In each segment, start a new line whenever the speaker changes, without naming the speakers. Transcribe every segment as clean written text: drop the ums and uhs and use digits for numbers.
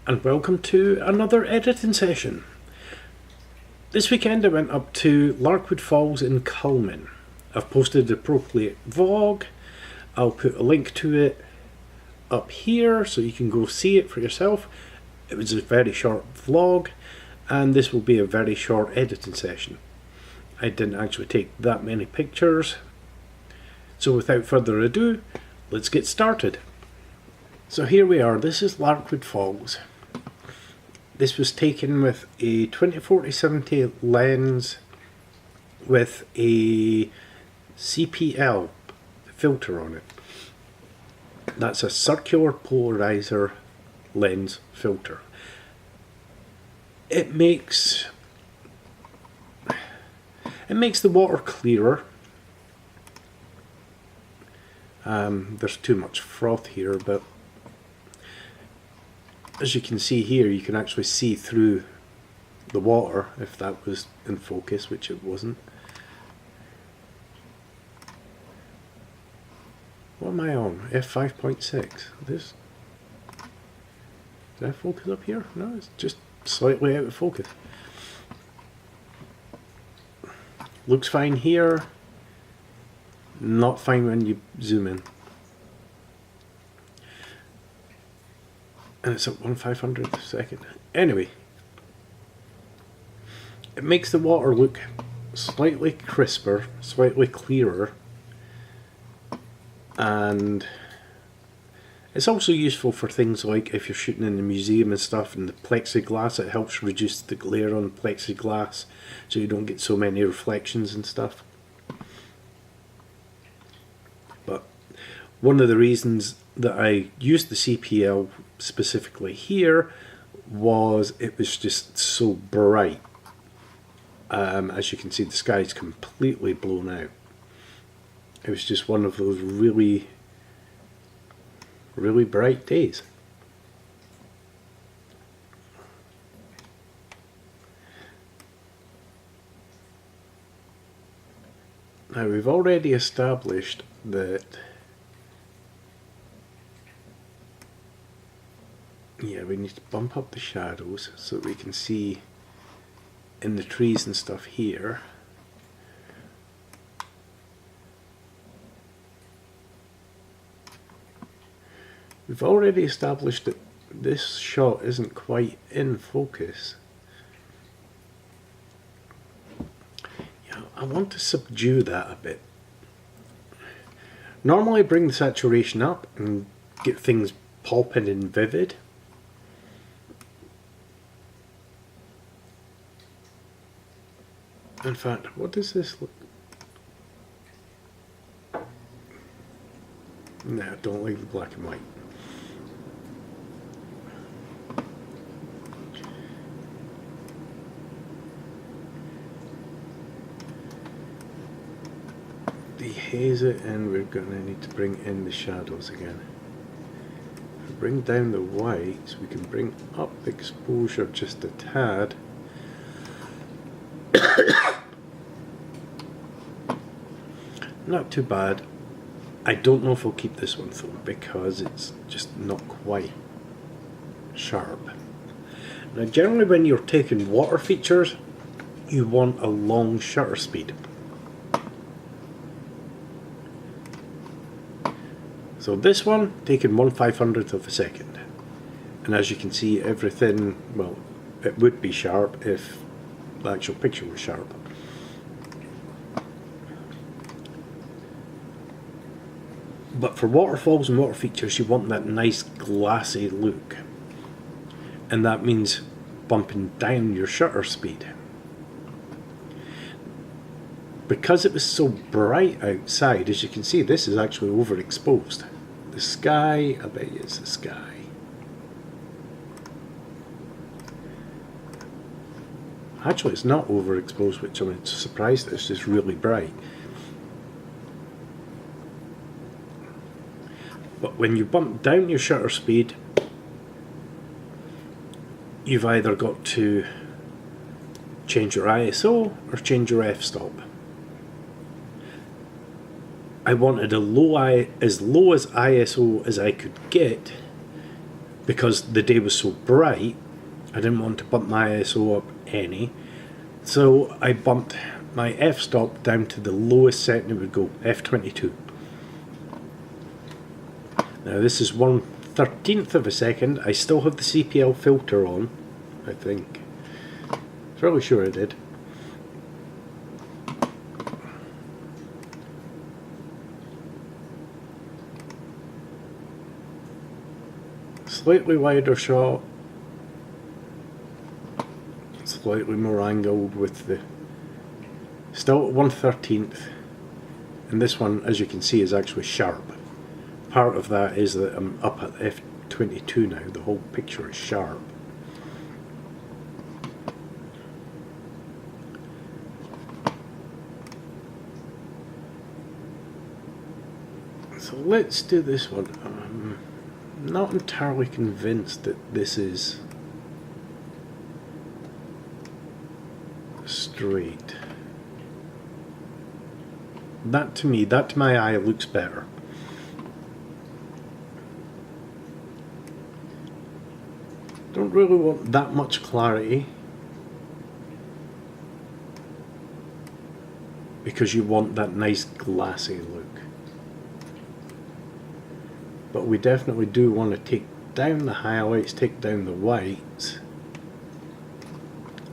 and welcome to another editing session. This weekend I went up to Larkwood Falls in Culmin. I've posted the appropriate vlog. I'll put a link to it up here so you can go see it for yourself. It was a very short vlog and this will be a very short editing session. I didn't actually take that many pictures. So without further ado, let's get started. So here we are, this is Larkwood Falls. This was taken with a 20-40-70 lens with a CPL filter on it. That's a circular polarizer lens filter. It makes the water clearer. There's too much froth here, but as you can see here, you can actually see through the water if that was in focus, which it wasn't. What am I on? f5.6. This. Did I focus up here? No, it's just slightly out of focus. Looks fine here. Not fine when you zoom in. And it's at 1/500th second. Anyway, it makes the water look slightly crisper, slightly clearer, and it's also useful for things like if you're shooting in the museum and stuff, and the plexiglass, it helps reduce the glare on plexiglass so you don't get so many reflections and stuff. But one of the reasons that I used the CPL specifically here was it was just so bright. As you can see, the sky is completely blown out. It was just one of those really bright days. Now we've already established that we need to bump up the shadows so that we can see in the trees and stuff here. We've already established that this shot isn't quite in focus. Yeah, I want to subdue that a bit. Normally bring the saturation up and get things popping and vivid. In fact, what does this look? No, don't leave the black and white. Dehaze it, and we're going to need to bring in the shadows again. If we bring down the whites, we can bring up the exposure just a tad. Not too bad. I don't know if we'll keep this one though, because it's just not quite sharp. Now generally when you're taking water features, you want a long shutter speed. So this one, taking 1/500th of a second. And as you can see, everything, well, it would be sharp if the actual picture was sharp. But for waterfalls and water features, you want that nice glassy look. And that means bumping down your shutter speed. Because it was so bright outside, as you can see, this is actually overexposed. The sky, I bet you it's the sky. Actually, it's not overexposed, which I'm surprised it's just really bright. But when you bump down your shutter speed, you've either got to change your ISO or change your f-stop. I wanted as low as ISO as I could get because the day was so bright, I didn't want to bump my ISO up any, so I bumped my f-stop down to the lowest setting it would go, f22. Now this is 1/13th of a second. I still have the CPL filter on, I think. Fairly sure I did. Slightly wider shot, slightly more angled with the, still at 1/13th, and this one, as you can see, is actually sharp. Part of that is that I'm up at f22 now, the whole picture is sharp. So let's do this one. I'm not entirely convinced that this is straight. That to me, that to my eye looks better. Don't really want that much clarity, because you want that nice glassy look. But we definitely do want to take down the highlights, take down the whites,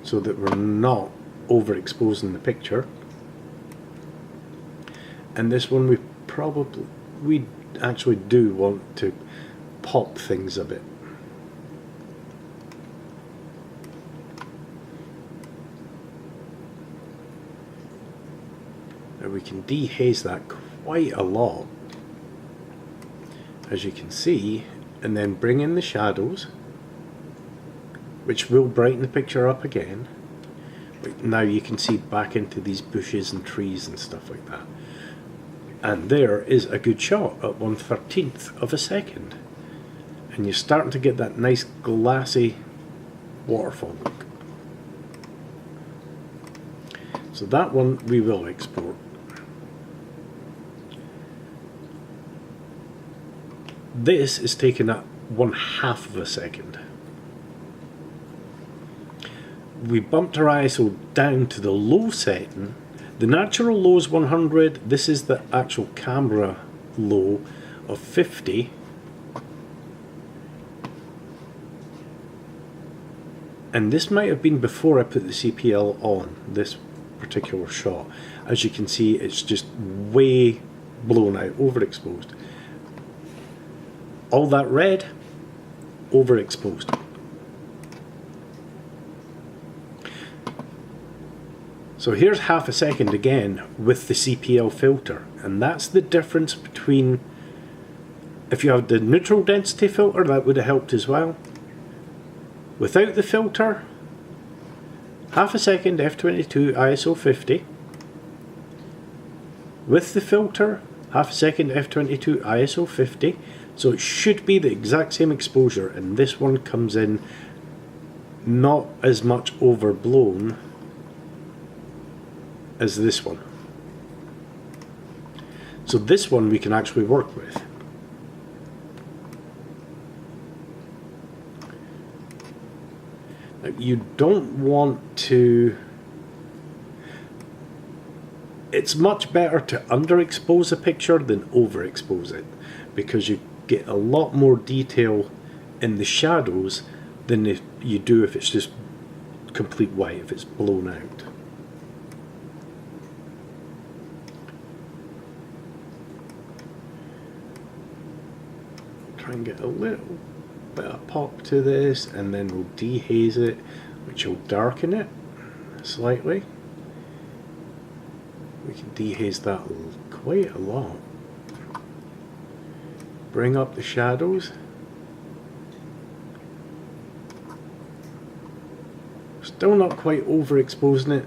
so that we're not overexposing the picture. And this one we actually do want to pop things a bit. Now we can dehaze that quite a lot, as you can see, and then bring in the shadows, which will brighten the picture up again. But now you can see back into these bushes and trees and stuff like that. And there is a good shot at 1/13th of a second. And you're starting to get that nice glassy waterfall look. So that one we will export. This is taken at 1/2 of a second. We bumped our ISO down to the low setting. The natural low is 100. This is the actual camera low of 50. And this might have been before I put the CPL on, this particular shot. As you can see, it's just way blown out, overexposed. All that red, overexposed. So here's 1/2 a second again with the CPL filter, and that's the difference between, if you have the neutral density filter, that would have helped as well. Without the filter, 1/2 a second f22 ISO 50. With the filter, 1/2 a second f22 ISO 50. So it should be the exact same exposure, and this one comes in not as much overblown as this one. So this one we can actually work with. Now you don't want to, it's much better to underexpose a picture than overexpose it, because you get a lot more detail in the shadows than if you do if it's just complete white, if it's blown out. Try and get a little bit of pop to this, and then we'll dehaze it, which will darken it slightly. We can dehaze that quite a lot. Bring up the shadows. Still not quite overexposing it.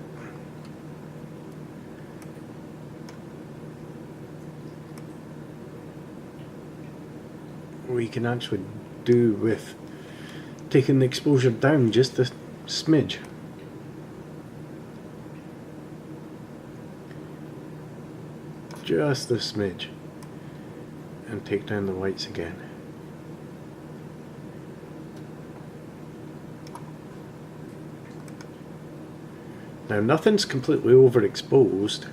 We can actually do with taking the exposure down just a smidge. Just a smidge. And take down the whites again. Now nothing's completely overexposed,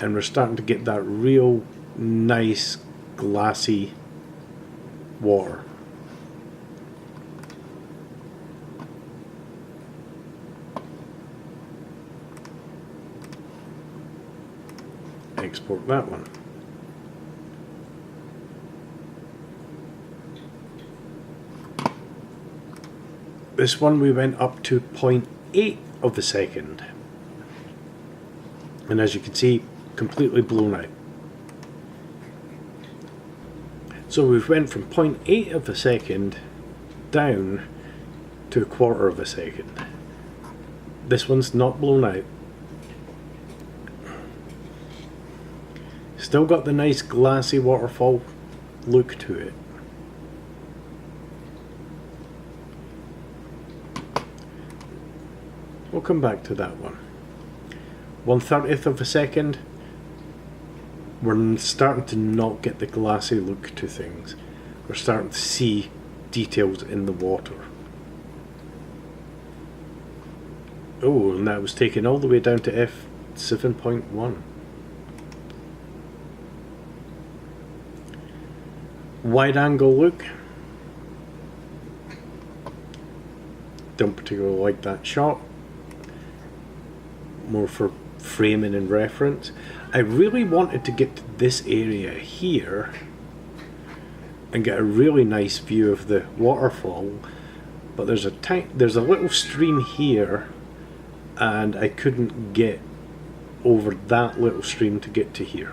and we're starting to get that real nice glassy water. Export that one. This one we went up to 0.8 of a second, and as you can see, completely blown out. So we've went from 0.8 of a second down to a quarter of a second. This one's not blown out. Still got the nice glassy waterfall look to it. We'll come back to that one. 1/30th of a second. We're starting to not get the glassy look to things. We're starting to see details in the water. Oh, and that was taken all the way down to f7.1. Wide angle look. Don't particularly like that shot. More for framing and reference. I really wanted to get to this area here and get a really nice view of the waterfall, but there's a little stream here, and I couldn't get over that little stream to get to here.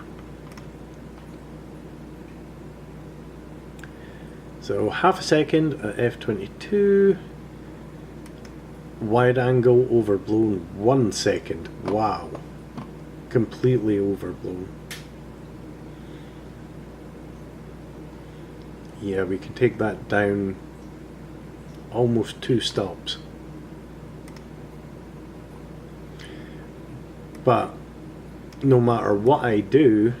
So half a second at f22. Wide angle overblown 1 second. Wow. Completely overblown. Yeah, we can take that down almost 2 stops. But no matter what I do,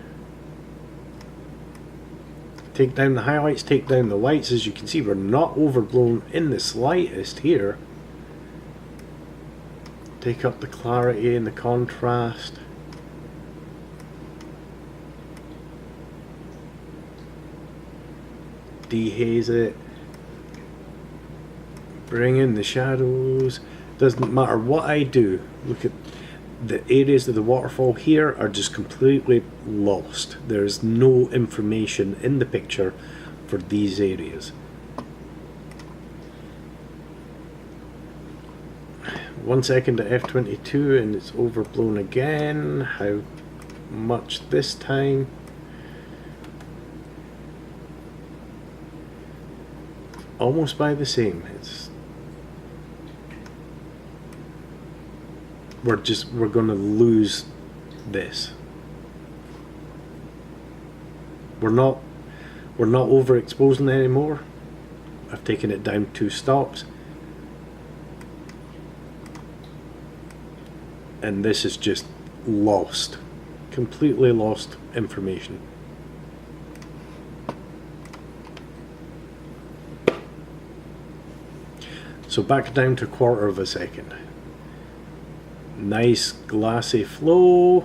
take down the highlights, take down the lights, as you can see we're not overblown in the slightest here. Take up the clarity and the contrast. Dehaze it. Bring in the shadows. Doesn't matter what I do. Look at the areas of the waterfall here are just completely lost. There's no information in the picture for these areas. 1 second at f22 and it's overblown again. How much this time? Almost by the same. We're gonna lose this. We're not overexposing anymore. I've taken it down 2 stops. And this is just lost. Completely lost information. So back down to 1/4 of a second. Nice glassy flow,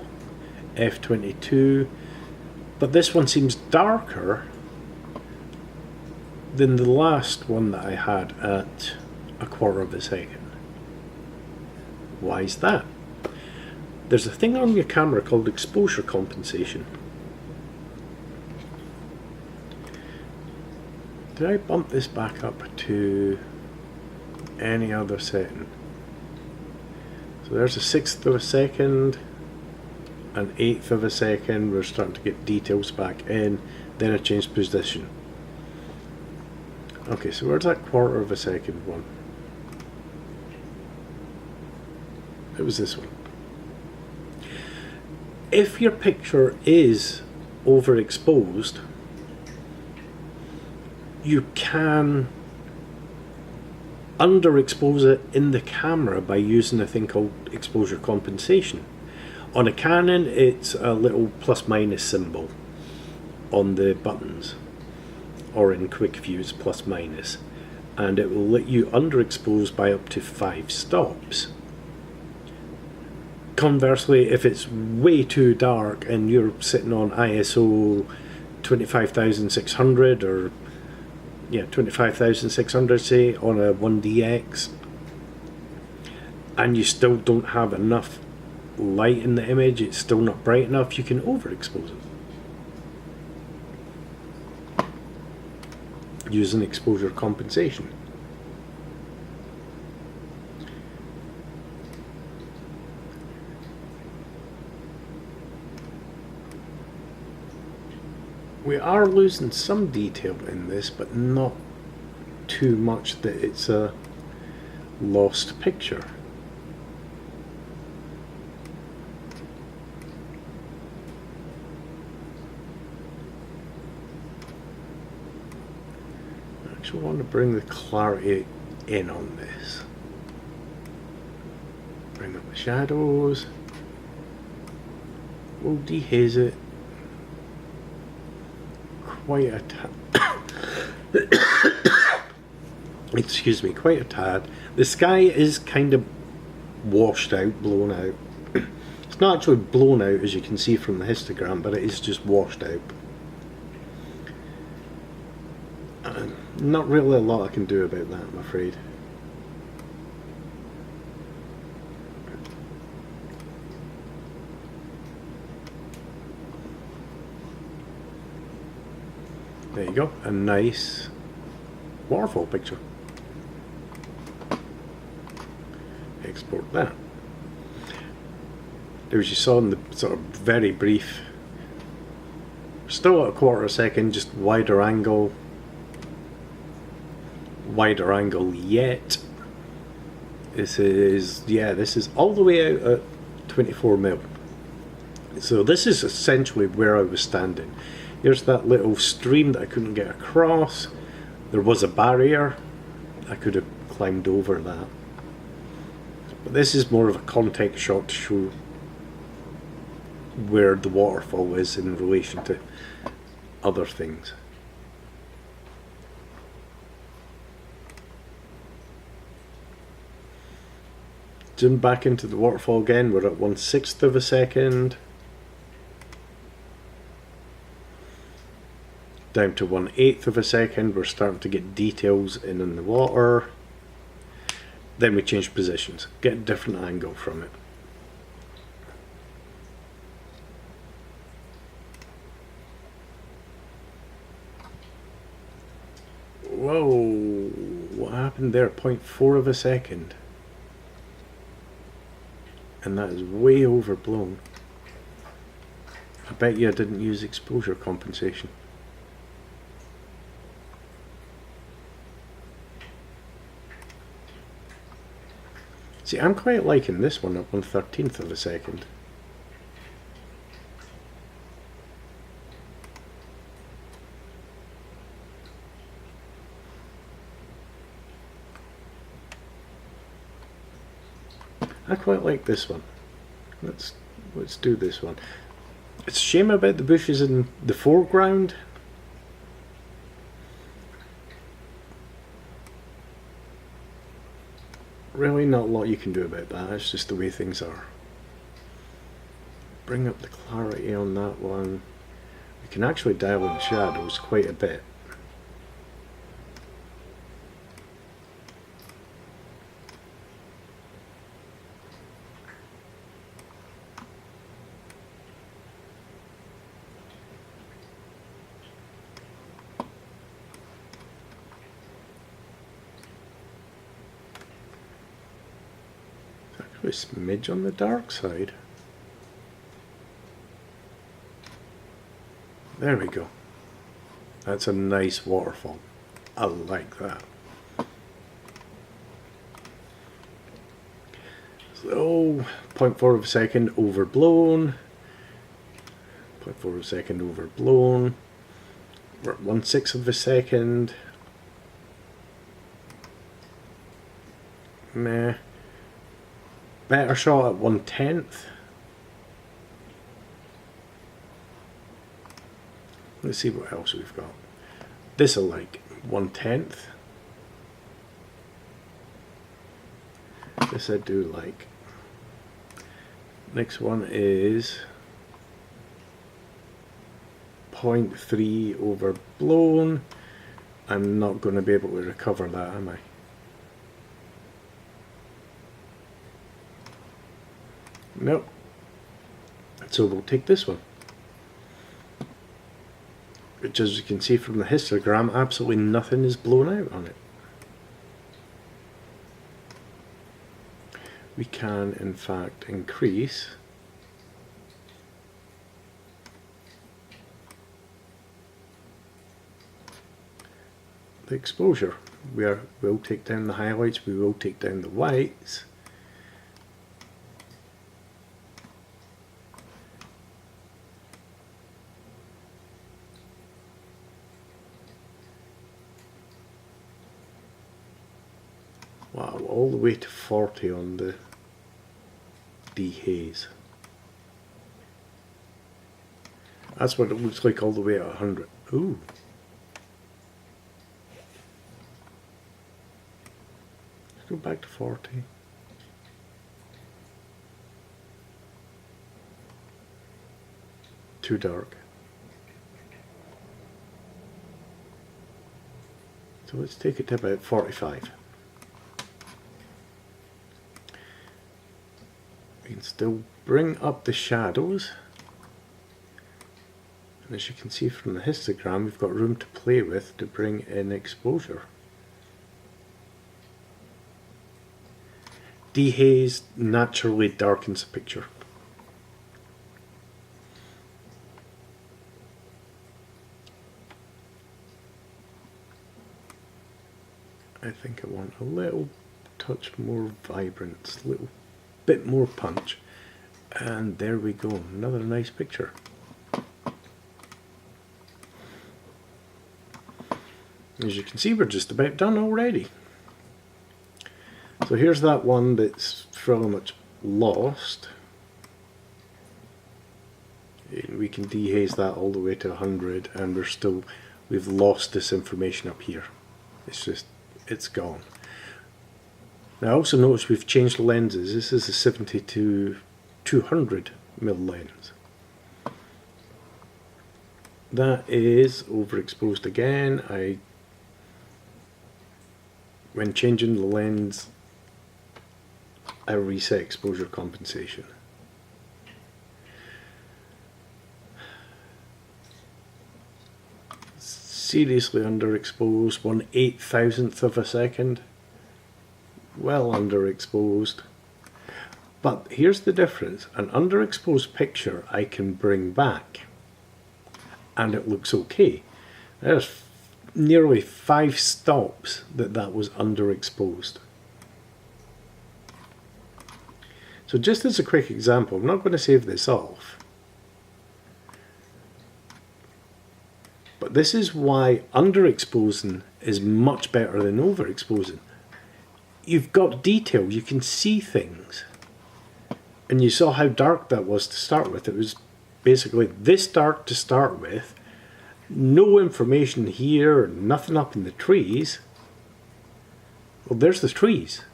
f22, but this one seems darker than the last one that I had at 1/4 of a second. Why is that? There's a thing on your camera called exposure compensation. Did I bump this back up to any other setting? So there's a 1/6 of a second, an 1/8 of a second. We're starting to get details back in. Then I changed position. Okay, so where's that 1/4 of a second one? It was this one. If your picture is overexposed, you can underexpose it in the camera by using a thing called exposure compensation. On a Canon, it's a little plus minus symbol on the buttons, or in quick views plus minus, and it will let you underexpose by up to 5 stops. Conversely, if it's way too dark and you're sitting on ISO 25,600 or 25,600 say on a 1DX, and you still don't have enough light in the image, it's still not bright enough, you can overexpose it using exposure compensation. We are losing some detail in this, but not too much that it's a lost picture. I actually want to bring the clarity in on this. Bring up the shadows. We'll dehaze it. Quite a excuse me, quite a tad. The sky is kind of washed out, blown out. It's not actually blown out as you can see from the histogram, but it is just washed out. Not really a lot I can do about that, I'm afraid. There you go, a nice waterfall picture. Export that. As you saw in the sort of very brief, still at a quarter a second, just wider angle yet. This is all the way out at 24mm. So this is essentially where I was standing. Here's that little stream that I couldn't get across. There was a barrier. I could have climbed over that. But this is more of a context shot to show where the waterfall is in relation to other things. Zoom back into the waterfall again. We're at 1/6 of a second. Down to 1/8 of a second, we're starting to get details in the water. Then we change positions, get a different angle from it. Whoa, what happened there? 0.4 of a second. And that is way overblown. I bet you I didn't use exposure compensation. See, I'm quite liking this one at 1/13 of a second. I quite like this one. Let's do this one. It's a shame about the bushes in the foreground. Really not a lot you can do about that, it's just the way things are. Bring up the clarity on that one. We can actually dial in the shadows quite a bit. A smidge on the dark side. There we go. That's a nice waterfall. I like that. So 0.4 of a second overblown. 0.4 of a second overblown. We're at 1/6 of a second. Meh. Better shot at 1/10. Let's see what else we've got. This I like. 1/10. This I do like. Next one is 0.3 overblown. I'm not going to be able to recover that, am I? Nope. So we'll take this one, which, as you can see from the histogram, absolutely nothing is blown out on it. We can in fact increase the exposure. We'll take down the highlights, we will take down the whites. Wow, all the way to 40 on the dehaze. That's what it looks like all the way at 100. Ooh. Let's go back to 40. Too dark. So let's take it to about 45. We can still bring up the shadows, and as you can see from the histogram, we've got room to play with to bring in exposure. Dehaze naturally darkens the picture. I think I want a little touch more vibrance, a little bit more punch, and there we go, another nice picture. As you can see, we're just about done already. So here's that one that's fairly much lost. And we can dehaze that all the way to 100, and we've lost this information up here. It's gone. Now I also notice we've changed the lenses. This is a 70 to 200 mm lens. That is overexposed again. When changing the lens, I reset exposure compensation. Seriously underexposed, 1/8,000th of a second. Well underexposed. But here's the difference. An underexposed picture I can bring back and it looks okay. There's nearly 5 stops that was underexposed. So just as a quick example, I'm not going to save this off, but this is why underexposing is much better than overexposing. You've got detail, you can see things. And you saw how dark that was to start with. It was basically this dark to start with. No information here, nothing up in the trees. Well, there's the trees.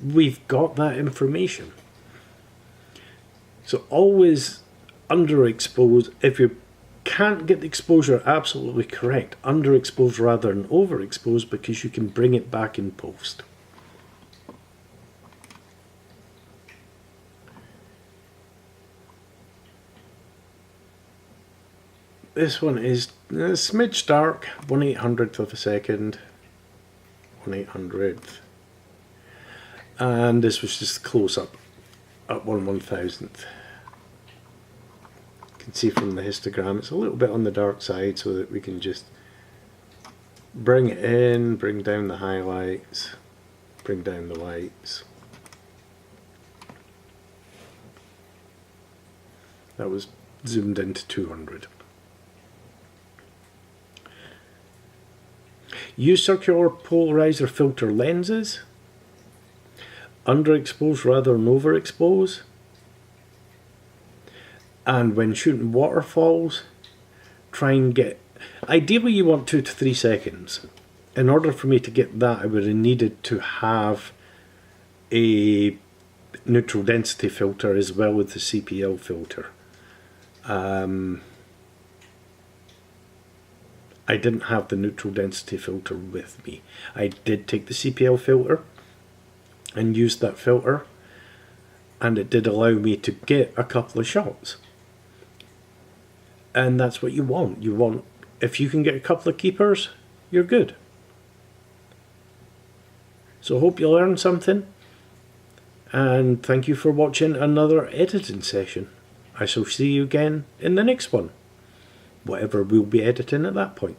We've got that information. So always underexpose. If you can't get the exposure absolutely correct, underexpose rather than overexpose, because you can bring it back in post. This one is a smidge dark, 1/800th of a second, 1/800th, and this was just close up at 1/1000th. You can see from the histogram it's a little bit on the dark side, so that we can just bring it in, bring down the highlights, bring down the whites. That was zoomed into 200. Use circular polarizer filter lenses. Underexpose rather than overexpose. And when shooting waterfalls, try and get, ideally you want 2 to 3 seconds. In order for me to get that, I would have needed to have a neutral density filter as well as the CPL filter. I didn't have the neutral density filter with me. I did take the CPL filter and used that filter, and it did allow me to get a couple of shots. And that's what you want. If you can get a couple of keepers, you're good. So hope you learned something, and thank you for watching another editing session. I shall see you again in the next one, whatever we'll be editing at that point.